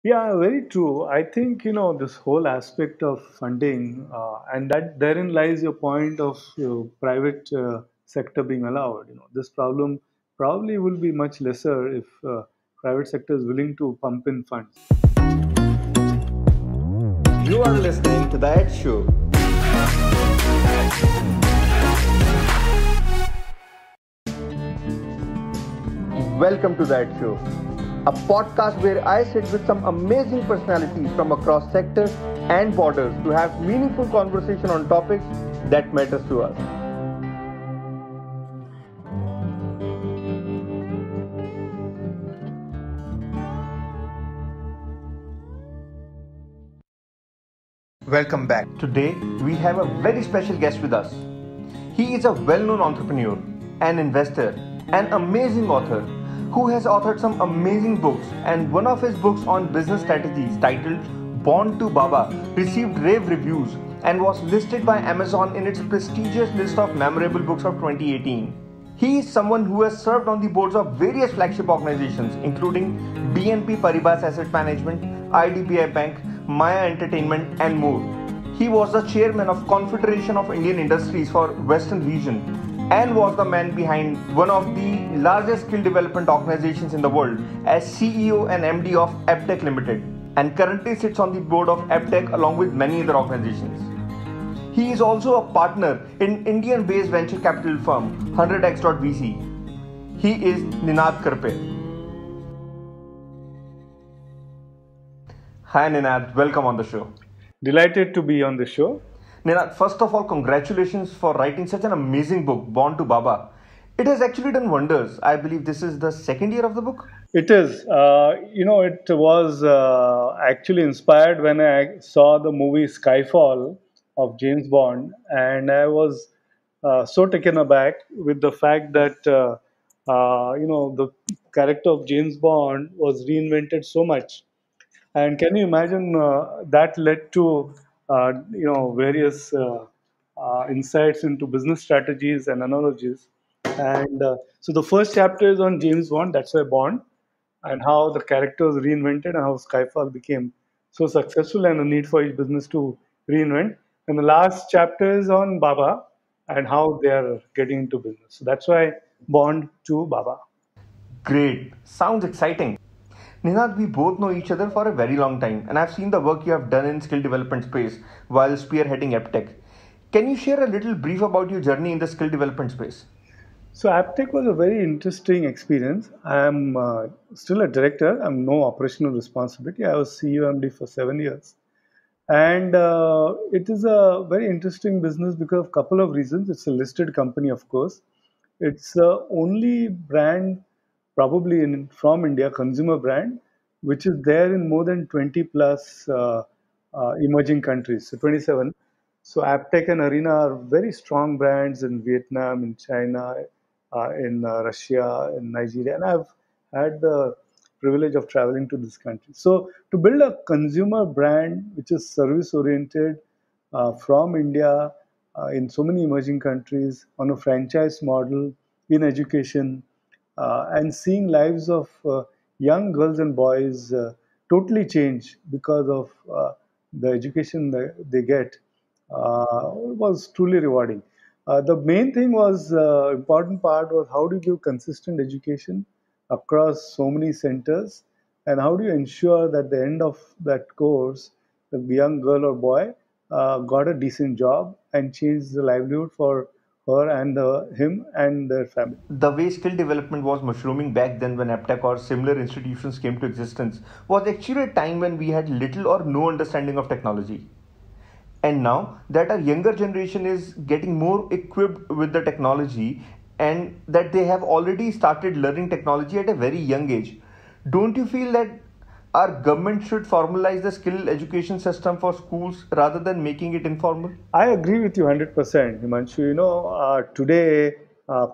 Yeah, very true. I think this whole aspect of funding, and that therein lies your point of private sector being allowed. This problem probably will be much lesser if private sector is willing to pump in funds. You are listening to The Ed Show. Welcome to The Ed Show, a podcast where I sit with some amazing personalities from across sectors and borders to have meaningful conversation on topics that matters to us. Welcome back. Today, we have a very special guest with us. He is a well known entrepreneur, an investor, an amazing author who has authored some amazing books. And one of his books on business strategies, titled Born to Baba, received rave reviews and was listed by Amazon in its prestigious list of memorable books of 2018. He is someone who has served on the boards of various flagship organizations, including BNP Paribas Asset Management, IDBI Bank, Maya Entertainment, and more. He was the chairman of Confederation of Indian Industries for Western Region and was the man behind one of the largest skill development organizations in the world as CEO and MD of Aptech Limited, and currently sits on the board of Aptech along with many other organizations. He is also a partner in Indian-based venture capital firm 100x.vc. He is Ninad Karpe. Hi Ninad, welcome on the show. Delighted to be on the show. Ninad, first of all, congratulations for writing such an amazing book, Born to Baba. It has actually done wonders. I believe this is the second year of the book. It is. It was actually inspired when I saw the movie Skyfall of James Bond, and I was so taken aback with the fact that the character of James Bond was reinvented so much. And can you imagine that led to various insights into business strategies and analogies. And so the first chapter is on James Bond. That's why Bond, and how the character was reinvented and how Skyfall became so successful and the need for each business to reinvent. And the last chapter is on Baba and how they are getting into business. So that's why Bond to Baba. Great. Sounds exciting. Ninad, we both know each other for a very long time, and I've seen the work you have done in skill development space while spearheading Eptech. Can you share a little brief about your journey in the skill development space? So Aptech was a very interesting experience. I am still a director. I'm no operational responsibility. I was CEO MD for 7 years, and it is a very interesting business because of a couple of reasons. It's a listed company, of course. It's the only brand, probably from India, consumer brand, which is there in more than 20 plus emerging countries. So 27. So Aptech and Arena are very strong brands in Vietnam, in China, in Russia, in Nigeria, and I've had the privilege of traveling to this country. So to build a consumer brand which is service oriented from India in so many emerging countries on a franchise model in education and seeing lives of young girls and boys totally change because of the education that they get was truly rewarding. The main thing was important part was how do you give consistent education across so many centers, and how do you ensure that the end of that course, the young girl or boy got a decent job and changed the livelihood for her and him and their family. The way skill development was mushrooming back then when Aptech or similar institutions came to existence was actually a time when we had little or no understanding of technology. And now that our younger generation is getting more equipped with the technology and that they have already started learning technology at a very young age, don't you feel that our government should formalize the skill education system for schools rather than making it informal? I agree with you 100%, Himanshu. Today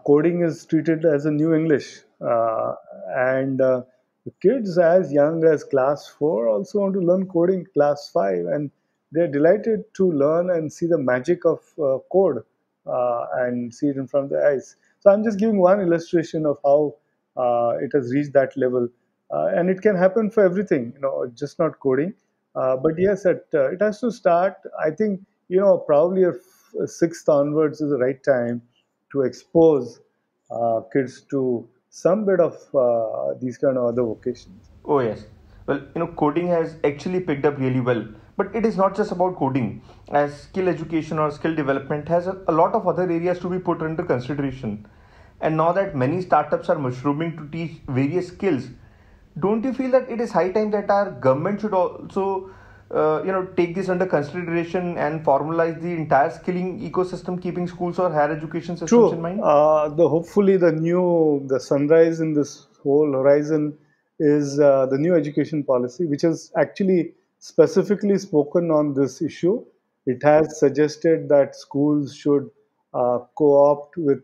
coding is treated as a new English, and the kids as young as class 4 also want to learn coding class 5, and they're delighted to learn and see the magic of code and see it in front of their eyes. So I'm just giving one illustration of how it has reached that level. and it can happen for everything, just not coding. But yes, it has to start. I think probably a sixth onwards is the right time to expose kids to some bit of these kind of other vocations. Oh, yes. Well, coding has actually picked up really well. But it is not just about coding, as skill education or skill development has a lot of other areas to be put into consideration. And now that many startups are mushrooming to teach various skills, don't you feel that it is high time that our government should also, take this under consideration and formalize the entire skilling ecosystem, keeping schools or higher education systems in True. mind? The hopefully the sunrise in this whole horizon is the new education policy, which has actually specifically spoken on this issue. It has suggested that schools should co-opt with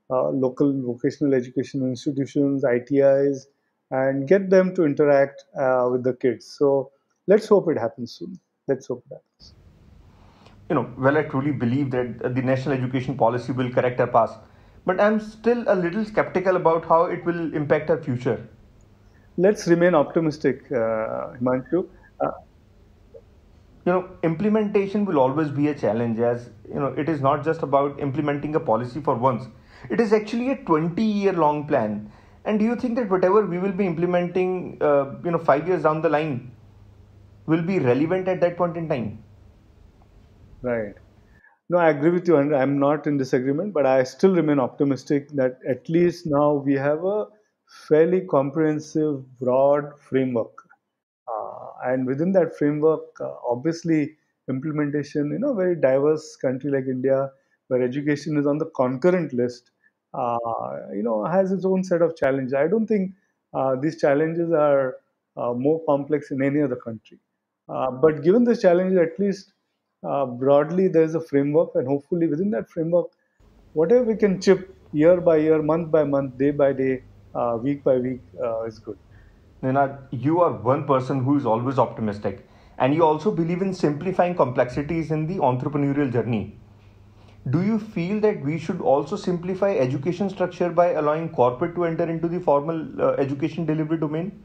local vocational education institutions, ITIs, and get them to interact with the kids. So let's hope it happens soon. Let's hope it happens. Well, I truly believe that the national education policy will correct our past, but I'm still a little skeptical about how it will impact our future. Let's remain optimistic, Himanshu. Uh, Implementation will always be a challenge, as it is not just about implementing a policy for once. It is actually a 20-year long plan. And do you think that whatever we will be implementing, 5 years down the line, will be relevant at that point in time? right. No, I agree with you, and I'm not in disagreement, but I still remain optimistic that at least now we have a fairly comprehensive, broad framework. And within that framework, obviously, implementation in a very diverse country like India, where education is on the concurrent list, has its own set of challenges. I don't think these challenges are more complex in any other country. But given the challenges, at least broadly, there's a framework, and hopefully within that framework, whatever we can chip year by year, month by month, day by day, week by week is good. Ninad, you are one person who is always optimistic, and you also believe in simplifying complexities in the entrepreneurial journey. Do you feel that we should also simplify education structure by allowing corporate to enter into the formal education delivery domain?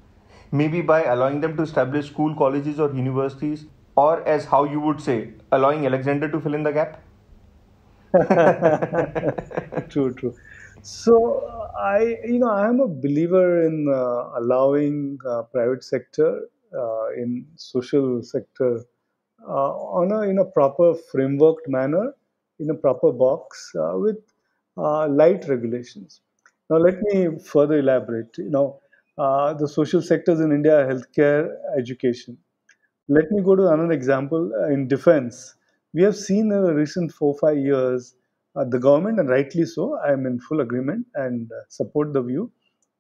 Maybe by allowing them to establish school, colleges, or universities, or as how you would say, allowing Alexander to fill in the gap? True, true. So I am a believer in allowing private sector in social sector on a in a proper frameworked manner, in a proper box with light regulations. Now, let me further elaborate. The social sectors in India are healthcare, education. Let me go to another example in defense. We have seen in the recent 4 5 years, the government, and rightly so, I am in full agreement and support the view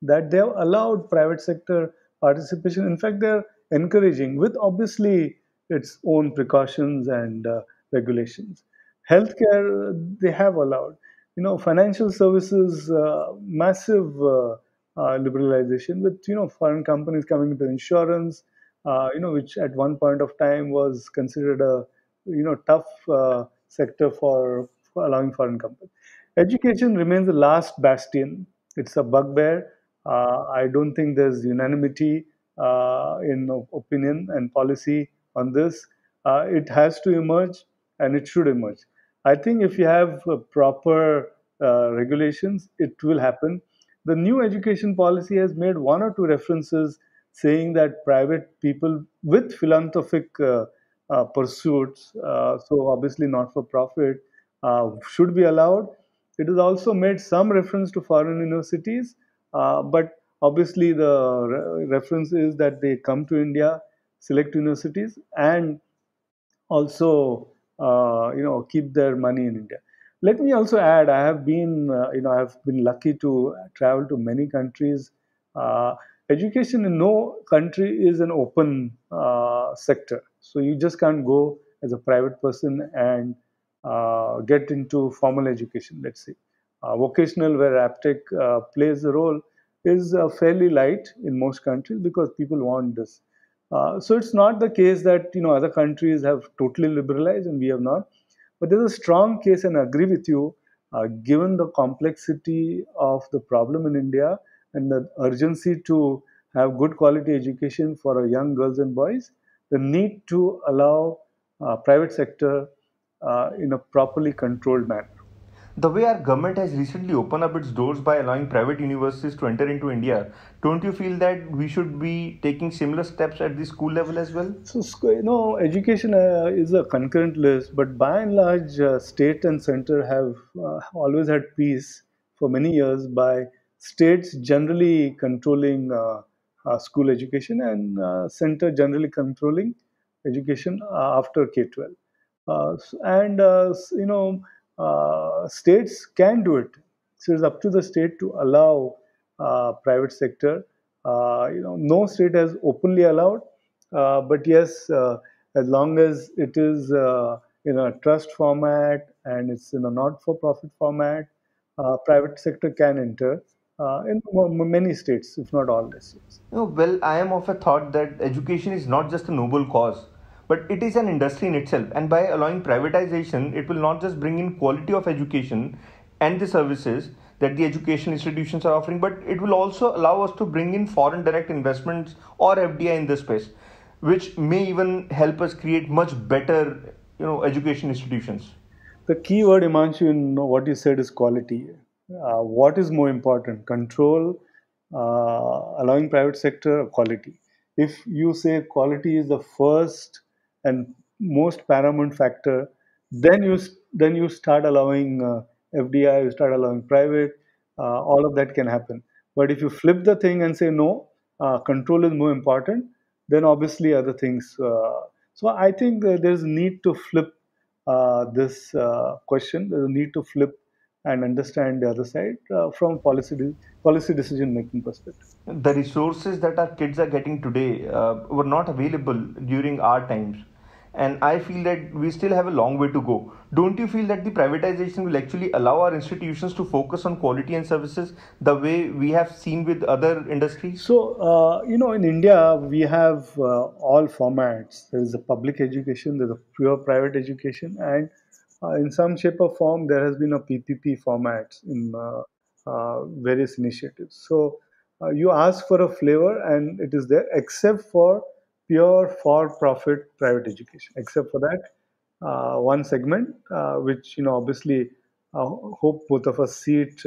that they have allowed private sector participation. In fact, they're encouraging with obviously its own precautions and regulations. Healthcare, they have allowed. Financial services, massive liberalization with foreign companies coming into insurance, which at one point of time was considered a tough sector for allowing foreign companies. Education remains the last bastion. It's a bugbear. I don't think there's unanimity in opinion and policy on this. It has to emerge, and it should emerge. I think if you have proper regulations, it will happen. The new education policy has made one or two references saying that private people with philanthropic pursuits, so obviously not for profit, should be allowed. It has also made some reference to foreign universities, but obviously the reference is that they come to India, select universities, and also keep their money in India. Let me also add, I have been lucky to travel to many countries. Uh, Education in no country is an open sector, so you just can't go as a private person and get into formal education. Let's say vocational, where Aptech plays a role, is fairly light in most countries because people want this. So it's not the case that other countries have totally liberalized and we have not, but there's a strong case, and I agree with you, given the complexity of the problem in India and the urgency to have good quality education for our young girls and boys, the need to allow private sector in a properly controlled manner. The way our government has recently opened up its doors by allowing private universities to enter into India, don't you feel that we should be taking similar steps at the school level as well? So, education is a concurrent list, but by and large, state and center have always had peace for many years by states generally controlling school education and center generally controlling education after K-12. States can do it. So it's up to the state to allow private sector. No state has openly allowed, but yes, as long as it is in a trust format and it's in a not-for-profit format, private sector can enter in many states, if not all the states. Well, I am of a thought that education is not just a noble cause, but it is an industry in itself. And by allowing privatization, it will not just bring in quality of education and the services that the education institutions are offering, but it will also allow us to bring in foreign direct investments or FDI in this space, which may even help us create much better, education institutions. The key word, Imanshu, in what you said is quality. What is more important? Control, allowing private sector, or quality? If you say quality is the first and most paramount factor, then you start allowing FDI, you start allowing private. All of that can happen. But if you flip the thing and say no, control is more important, then obviously other things. So I think there's need to flip this question. There's a need to flip and understand the other side from policy decision making perspective. The resources that our kids are getting today were not available during our times, and I feel that we still have a long way to go. Don't you feel that the privatization will actually allow our institutions to focus on quality and services the way we have seen with other industries? So, in India, we have all formats. There is a public education, there's a pure private education, and in some shape or form, there has been a PPP format in various initiatives. So, you ask for a flavor, and it is there, except for pure for-profit private education. Except for that, one segment, which obviously hope both of us see it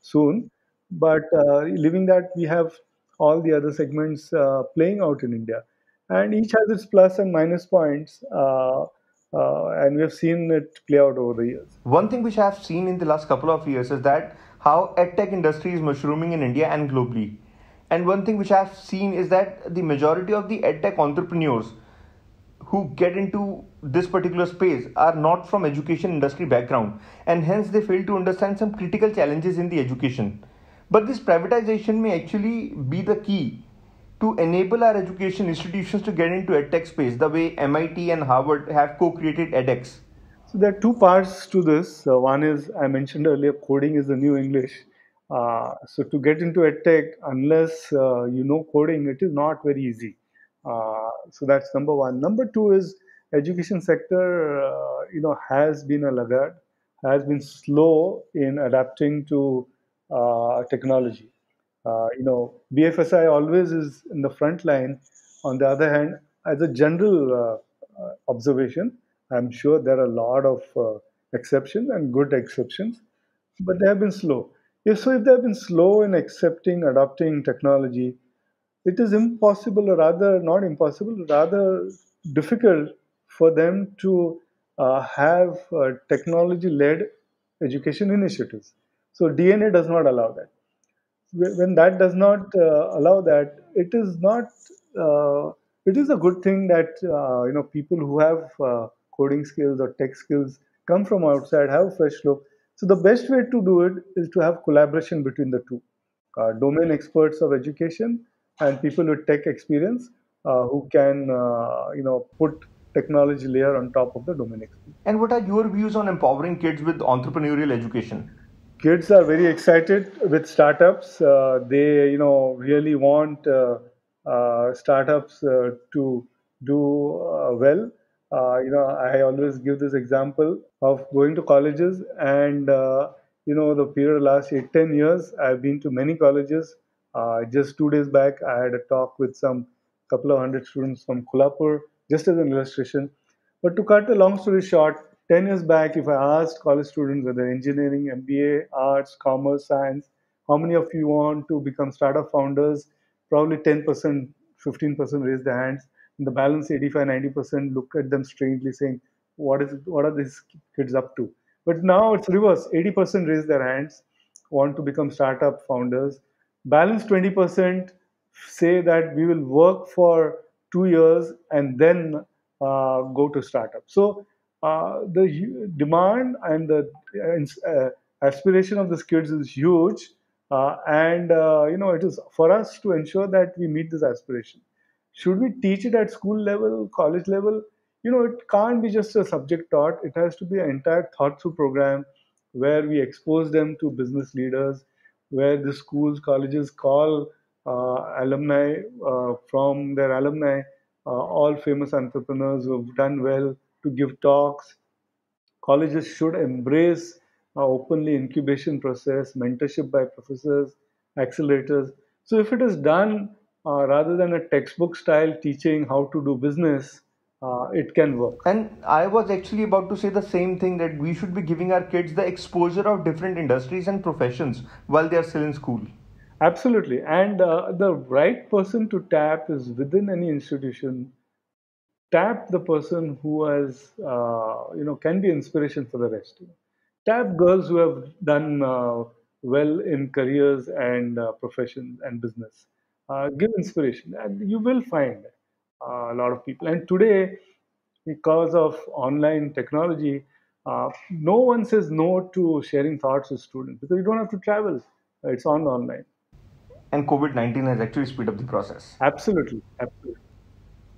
soon. But leaving that, we have all the other segments playing out in India, and each has its plus and minus points, and we have seen it play out over the years. One thing which I have seen in the last couple of years is that how edtech industry is mushrooming in India and globally. And one thing which I have seen is that the majority of the edtech entrepreneurs who get into this particular space are not from education industry background, and hence they fail to understand some critical challenges in the education. But this privatization may actually be the key to enable our education institutions to get into edtech space the way MIT and Harvard have co-created edX. So there are two parts to this. One is I mentioned earlier, coding is the new English. So to get into edtech, unless you know coding, it is not very easy. So that's number one. Number two is education sector. Has been a laggard, has been slow in adapting to technology. BFSI always is in the front line. On the other hand, as a general observation, I'm sure there are a lot of exceptions and good exceptions, but they have been slow. If they have been slow in accepting, adopting technology, it is impossible, or rather not impossible, rather difficult for them to have technology-led education initiatives. So DNA does not allow that. When that does not allow that, it is not. It is a good thing that people who have coding skills or tech skills come from outside, have fresh look. So the best way to do it is to have collaboration between the two, domain experts of education and people with tech experience who can put technology layer on top of the domain experience. And what are your views on empowering kids with entrepreneurial education? Kids are very excited with startups. They really want startups to do well. I always give this example of going to colleges, and the period of last 8-10 years I've been to many colleges. Just 2 days back, I had a talk with some couple of hundred students from Kolhapur, just as an illustration. But to cut a long story short, 10 years back, if I asked college students whether engineering, MBA, arts, commerce, science, how many of you want to become startup founders, probably 10%, 15% raised their hands. And the balance 85, 90% look at them strangely saying, what are these kids up to? But now it's reverse. 80% raise their hands, want to become startup founders. Balance 20% say that we will work for 2 years and then go to startup. So the demand and the aspiration of the kids is huge, and it is for us to ensure that we meet this aspiration. Should we teach it at school level, college level? It can't be just a subject taught. It has to be an entire thought through program where we expose them to business leaders, where the schools, colleges call alumni from their alumni, all famous entrepreneurs who have done well to give talks. Colleges should embrace openly incubation process, mentorship by professors, accelerators. So if it is done rather than a textbook style teaching how to do business, it can work. And I was actually about to say the same thing, that we should be giving our kids the exposure of different industries and professions while they are still in school. Absolutely. And the right person to tap is within any institution. Tap the person who has, can be inspiration for the rest. Tap girls who have done well in careers and profession and business. Give inspiration, and you will find a lot of people. And today, because of online technology, no one says no to sharing thoughts with students because you don't have to travel. It's on online. And COVID-19 has actually speed up the process. Absolutely, absolutely.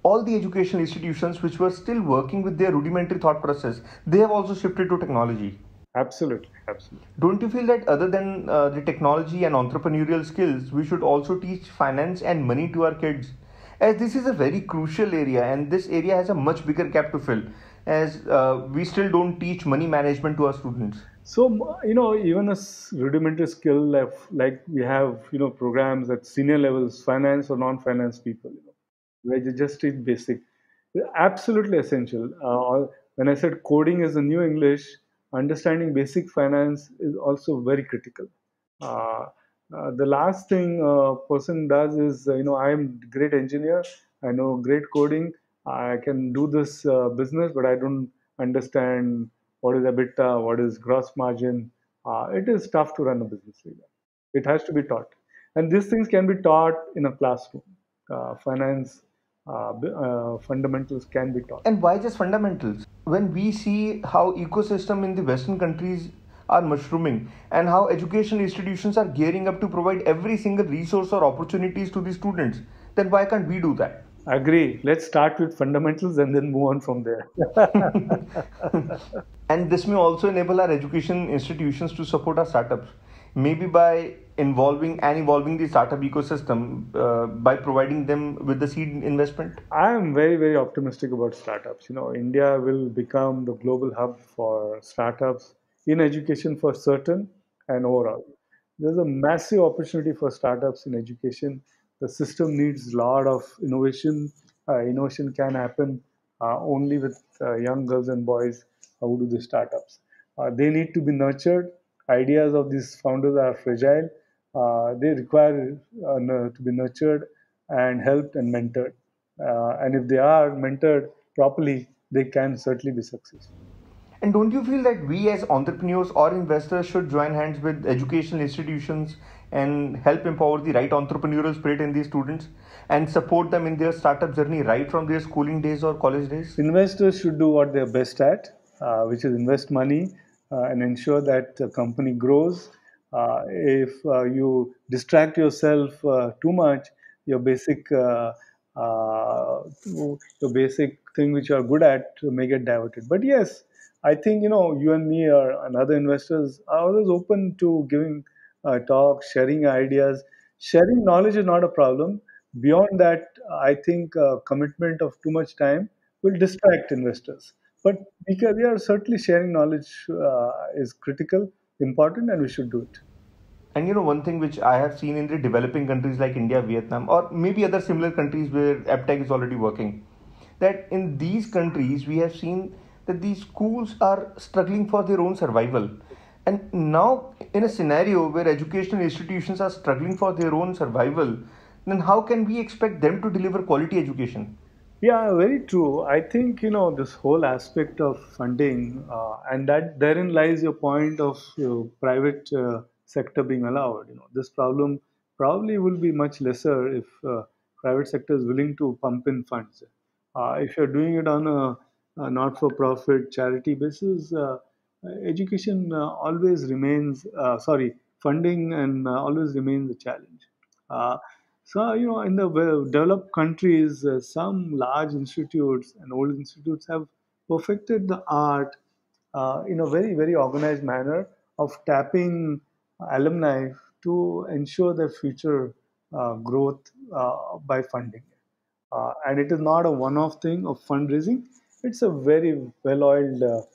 All the educational institutions which were still working with their rudimentary thought process, they have also shifted to technology. Absolutely, absolutely. Don't you feel that other than the technology and entrepreneurial skills, we should also teach finance and money to our kids? As this is a very crucial area, and this area has a much bigger gap to fill, as we still don't teach money management to our students. So, even a rudimentary skill like we have, programs at senior levels, finance or non-finance people, where you just teach basic. They're absolutely essential. When I said coding is the new English, understanding basic finance is also very critical. Uh, the last thing a person does is, I'm great engineer, I know great coding, I can do this business, but I don't understand what is EBITDA, what is gross margin. It is tough to run a business like that. It has to be taught, and these things can be taught in a classroom. Finance fundamentals can be taught. And why just fundamentals? When we see how ecosystem in the Western countries are mushrooming and how educational institutions are gearing up to provide every single resource or opportunities to the students, then why can't we do that? Agree. Let's start with fundamentals and then move on from there. And this may also enable our education institutions to support our startups, maybe by involving and evolving the startup ecosystem by providing them with the seed investment. I am very, very optimistic about startups. India will become the global hub for startups in education for certain and overall. There's a massive opportunity for startups in education. The system needs a lot of innovation. Innovation can happen only with young girls and boys who do the startups. They need to be nurtured. Ideas of these founders are fragile. They require to be nurtured and helped and mentored. And if they are mentored properly, they can certainly be successful. And don't you feel that we as entrepreneurs or investors should join hands with educational institutions and help empower the right entrepreneurial spirit in these students and support them in their startup journey right from their schooling days or college days? Investors should do what they're best at, which is invest money and ensure that the company grows. If you distract yourself too much, your basic your basic thing which you are good at may get diverted. But yes, I think you and me or and other investors are always open to giving talks, sharing ideas. Sharing knowledge is not a problem. Beyond that, I think commitment of too much time will distract investors. But we are certainly sharing knowledge is critical, important, and we should do it. And one thing which I have seen in the developing countries like India, Vietnam, or maybe other similar countries where EdTech is already working, that in these countries we have seen that these schools are struggling for their own survival. And now, in a scenario where educational institutions are struggling for their own survival, then how can we expect them to deliver quality education? Yeah, very true. I think, this whole aspect of funding, and that therein lies your point of private sector being allowed. This problem probably will be much lesser if private sector is willing to pump in funds. If you're doing it on a not-for-profit charity basis, education always remains, funding and always remains a challenge. Uh, in the developed countries, some large institutes and old institutes have perfected the art in a very, very organized manner of tapping alumni to ensure their future growth by funding. And it is not a one-off thing of fundraising. It's a very well-oiled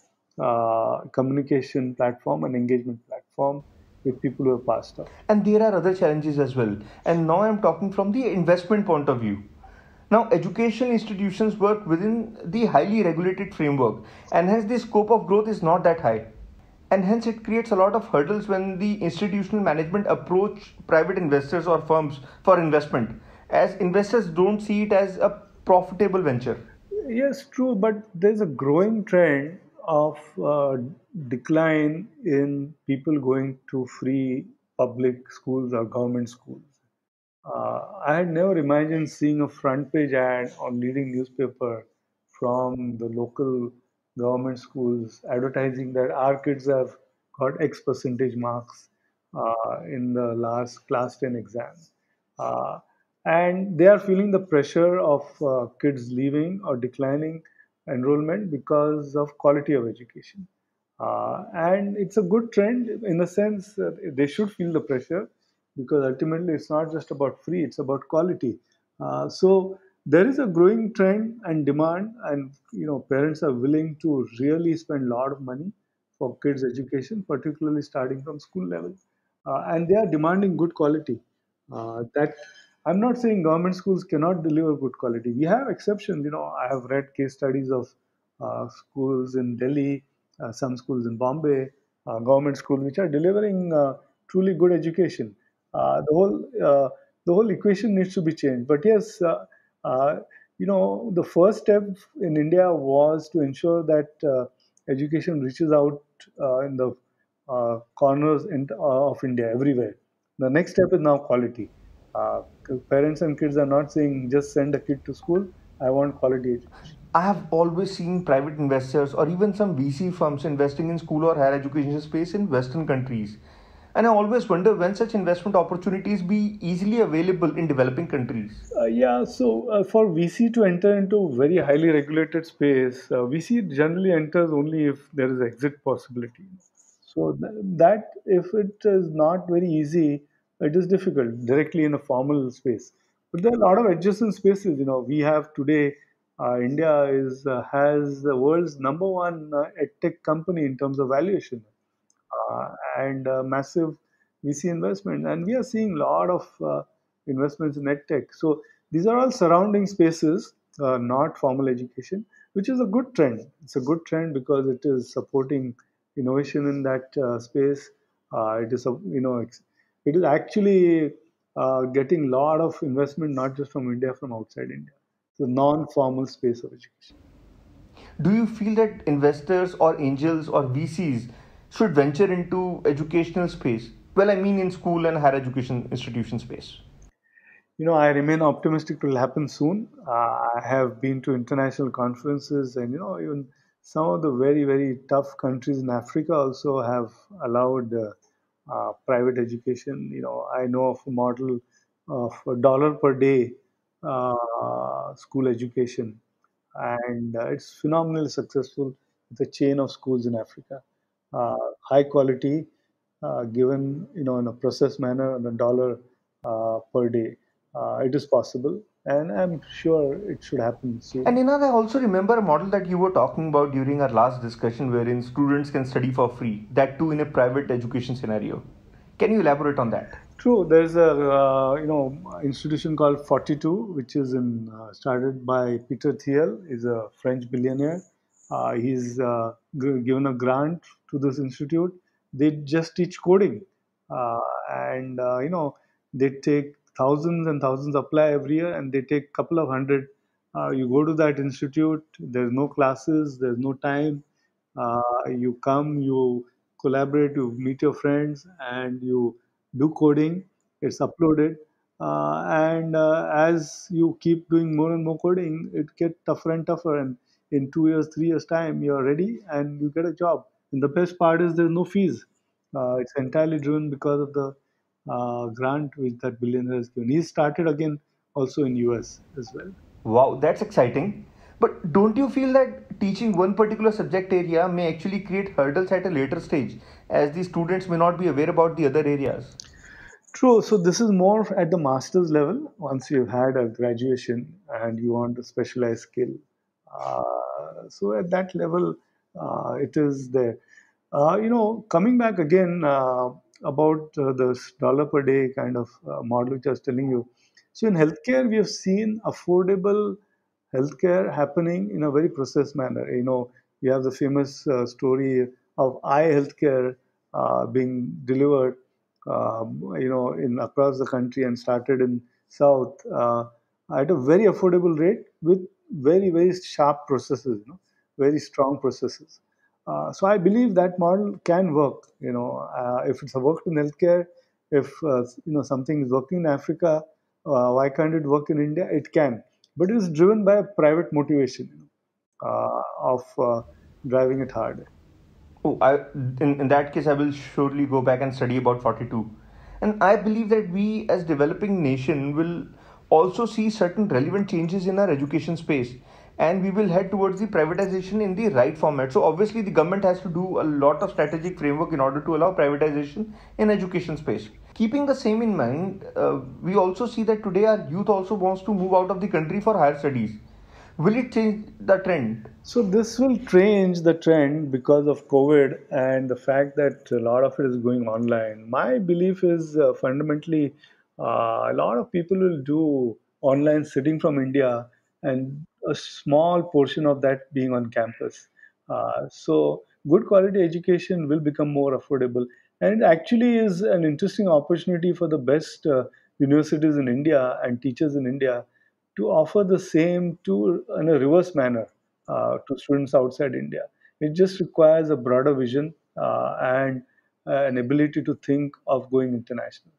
communication platform and engagement platform with people who have passed on. And there are other challenges as well. And now I'm talking from the investment point of view. Now, educational institutions work within the highly regulated framework, and hence the scope of growth is not that high. And hence it creates a lot of hurdles when the institutional management approach private investors or firms for investment, as investors don't see it as a profitable venture. Yes, true, but there's a growing trend of decline in people going to free public schools or government schools. I had never imagined seeing a front page ad on leading newspaper from the local government schools advertising that our kids have got X percentage marks in the last class 10 exam. Uh, and they are feeling the pressure of kids leaving or declining enrollment because of quality of education. And it's a good trend in the sense that they should feel the pressure because ultimately it's not just about free, it's about quality. So there is a growing trend and demand, and parents are willing to really spend a lot of money for kids' education, particularly starting from school level, and they are demanding good quality. That I'm not saying government schools cannot deliver good quality. We have exceptions. I have read case studies of schools in Delhi, some schools in Bombay, government schools which are delivering truly good education. The whole equation needs to be changed. But yes, uh, the first step in India was to ensure that education reaches out in the corners of India everywhere. The next step is now quality. Uh, Parents and kids are not saying just send a kid to school. I want quality education. I have always seen private investors or even some VC firms investing in school or higher education space in Western countries. And I always wonder when such investment opportunities be easily available in developing countries. Yeah, so for VC to enter into very highly regulated space, VC generally enters only if there is exit possibility. So that if it is not very easy, it is difficult directly in a formal space. But there are a lot of adjacent spaces. We have today. India is has the world's number one edtech company in terms of valuation and massive VC investment. And we are seeing a lot of investments in edtech. So these are all surrounding spaces, not formal education, which is a good trend. It's a good trend because it is supporting innovation in that space. It is, it is actually getting a lot of investment, not just from India, from outside India. The non-formal space of education. Do you feel that investors or angels or VCs should venture into educational space? Well, I mean in school and higher education institution space. I remain optimistic it will happen soon. I have been to international conferences, and even some of the very, very tough countries in Africa also have allowed private education. I know of a model of $1 per day school education, and it's phenomenally successful with a chain of schools in Africa. High quality, given in a process manner on $1 per day. It is possible, and I'm sure it should happen And soon. I also remember a model that you were talking about during our last discussion wherein students can study for free, that too in a private education scenario. Can you elaborate on that? True. There's a institution called 42, which is started by Peter Thiel. He's a French billionaire. He's given a grant to this institute. They just teach coding, and they take thousands and thousands apply every year, and they take couple of hundred. You go to that institute. There's no classes. There's no time. You come, you collaborate, you meet your friends, and you do coding. It's uploaded, and as you keep doing more and more coding, it gets tougher and tougher. And in 2 years, 3 years time, you're ready and you get a job. And the best part is there's no fees. It's entirely driven because of the grant which that billionaire has given. He started again also in US as well. Wow, that's exciting. But don't you feel that teaching one particular subject area may actually create hurdles at a later stage, as the students may not be aware about the other areas? True. So this is more at the master's level. Once you've had a graduation and you want a specialized skill, so at that level, it is there. Coming back again about this dollar per day kind of model which I was telling you. So in healthcare, we have seen affordable healthcare happening in a very processed manner. We have the famous story of eye healthcare being delivered, in across the country and started in South at a very affordable rate with very very sharp processes, very strong processes. So I believe that model can work. If it's worked in healthcare, if something is working in Africa, why can't it work in India? It can, but it is driven by a private motivation, of driving it hard. Oh, in that case, I will surely go back and study about 42. And I believe that we, as developing nation, will also see certain relevant changes in our education space, and we will head towards the privatization in the right format. So obviously, the government has to do a lot of strategic framework in order to allow privatization in education space. Keeping the same in mind, we also see that today our youth also wants to move out of the country for higher studies. Will it change the trend? So this will change the trend because of COVID and the fact that a lot of it is going online. My belief is fundamentally a lot of people will do online sitting from India and a small portion of that being on campus. So good quality education will become more affordable, and it actually is an interesting opportunity for the best universities in India and teachers in India to offer the same to in a reverse manner to students outside India. It just requires a broader vision and an ability to think of going international.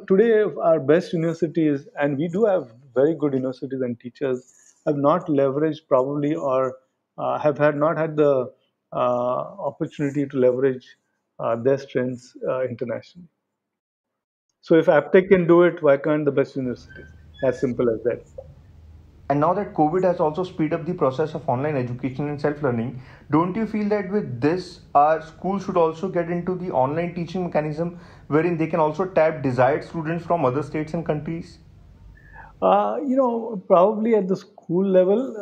Today our best universities, and we do have very good universities and teachers, have not leveraged probably or have had not had the opportunity to leverage their strengths internationally. So if Aptech can do it, why can't the best universities? As simple as that. And now that COVID has also speed up the process of online education and self-learning, don't you feel that with this, our schools should also get into the online teaching mechanism wherein they can also tap desired students from other states and countries? Probably at the school level,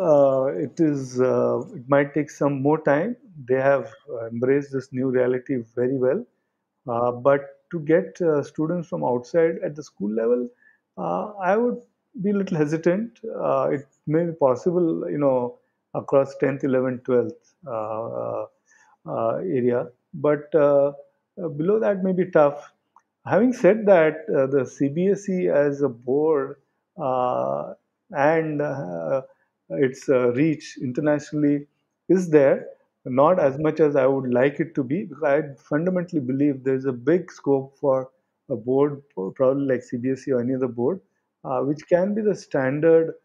it might take some more time. They have embraced this new reality very well. But to get students from outside at the school level, I would be a little hesitant. It may be possible, across 10th, 11th, 12th area, but below that may be tough. Having said that, the CBSE as a board uh, and its reach internationally is there, not as much as I would like it to be, because I fundamentally believe there's a big scope for a board, probably like CBSE or any other board, which can be the standard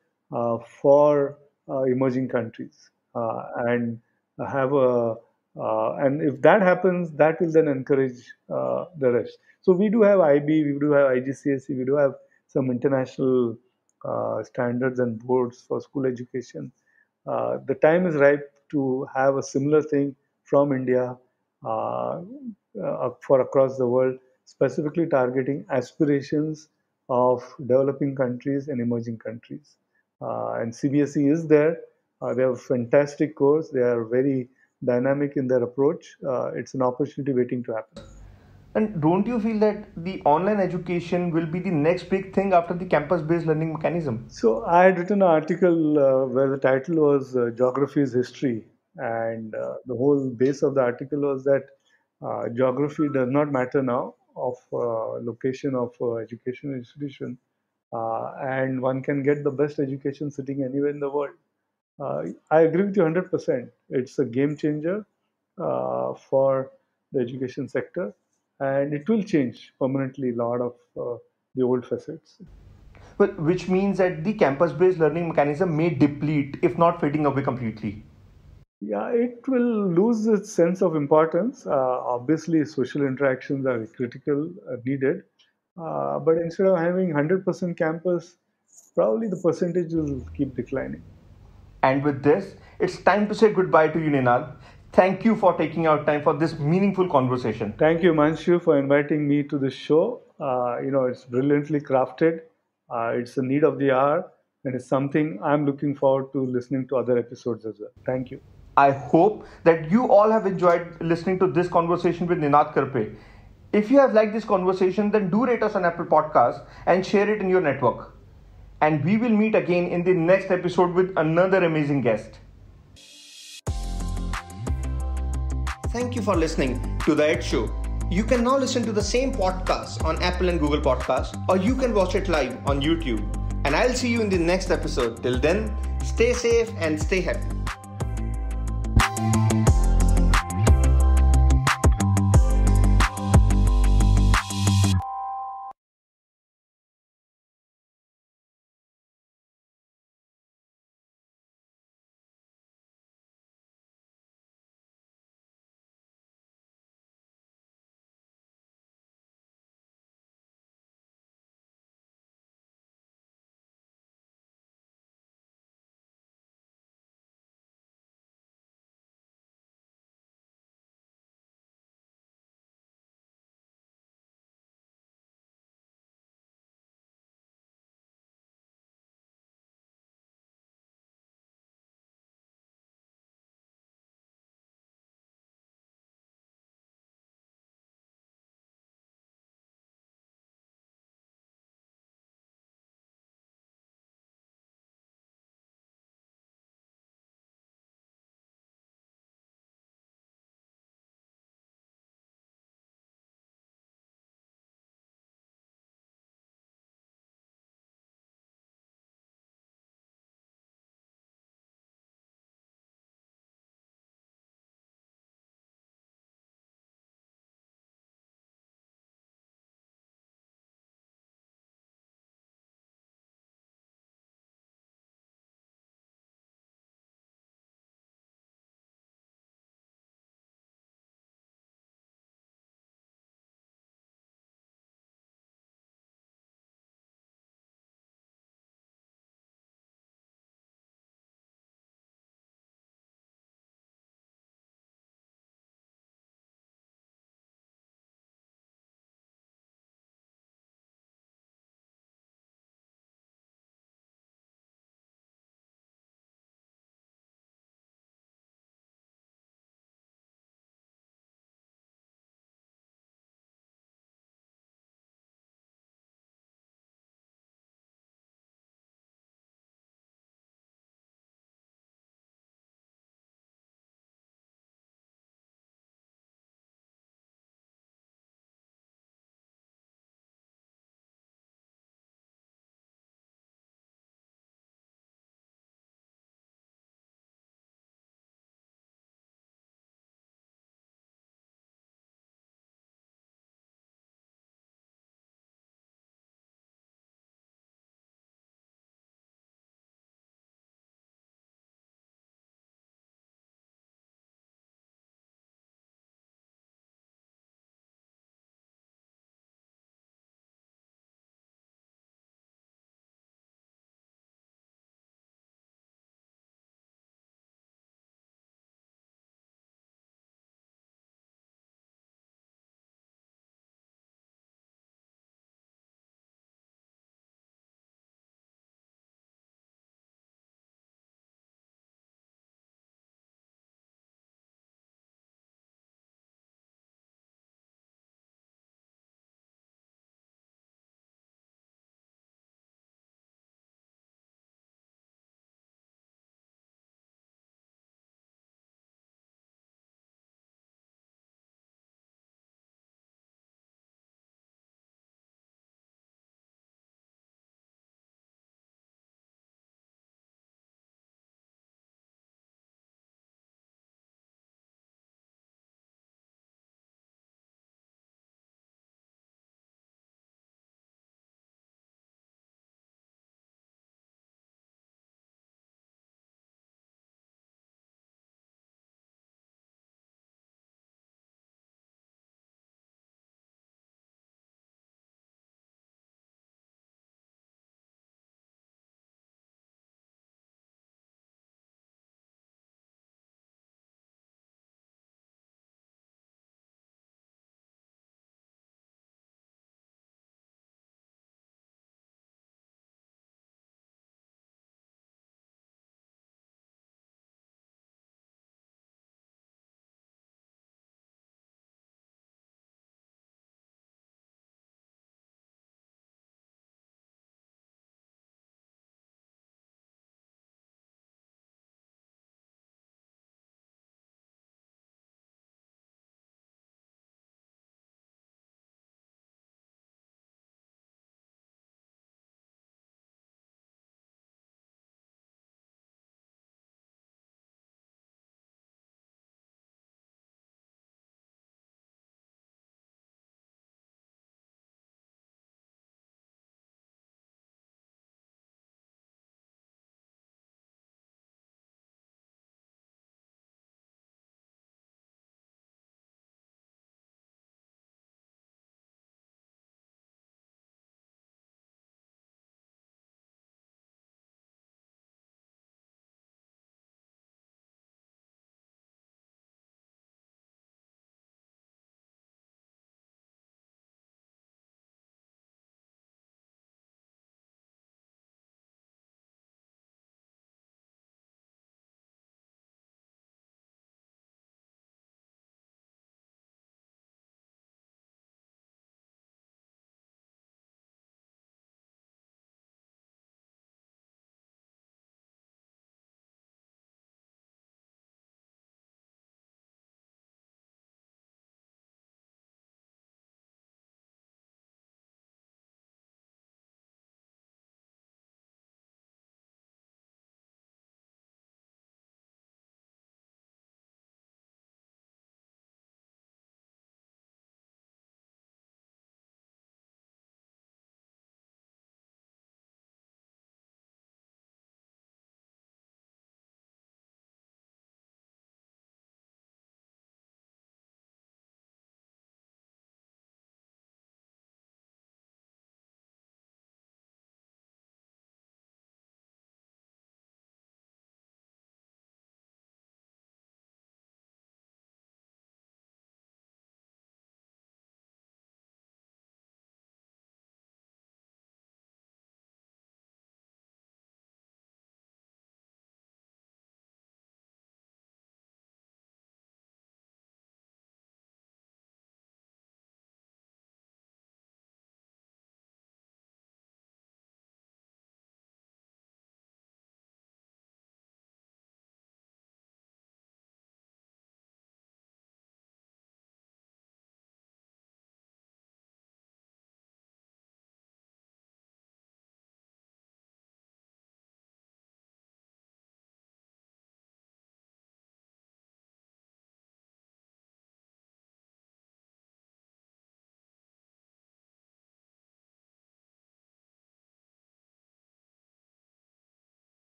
for emerging countries, and have a and if that happens, that will then encourage the rest. So we do have IB, we do have IGCSE, we do have some international standards and boards for school education. The time is ripe to have a similar thing from India uh, for across the world, specifically targeting aspirations of developing countries and emerging countries. And CBSE is there. They have a fantastic course. They are very dynamic in their approach. It's an opportunity waiting to happen. And don't you feel that the online education will be the next big thing after the campus-based learning mechanism? So I had written an article where the title was Geography is History. And the whole base of the article was that geography does not matter now of location of education institution. And one can get the best education sitting anywhere in the world. I agree with you 100%. It's a game changer for the education sector, and it will change permanently a lot of the old facets. Well, which means that the campus-based learning mechanism may deplete, if not fading away completely. Yeah, it will lose its sense of importance. Obviously, social interactions are critical, needed. But instead of having 100% campus, probably the percentage will keep declining. And with this, it's time to say goodbye to you, Ninal. Thank you for taking out time for this meaningful conversation. Thank you, Manshu, for inviting me to this show. It's brilliantly crafted. It's the need of the hour, and it's something I'm looking forward to listening to other episodes as well. Thank you. I hope that you all have enjoyed listening to this conversation with Ninad Karpe. If you have liked this conversation, then do rate us on Apple Podcasts and share it in your network. And we will meet again in the next episode with another amazing guest. Thank you for listening to The Edge Show. You can now listen to the same podcast on Apple and Google Podcasts, or you can watch it live on YouTube. And I'll see you in the next episode. Till then, stay safe and stay happy.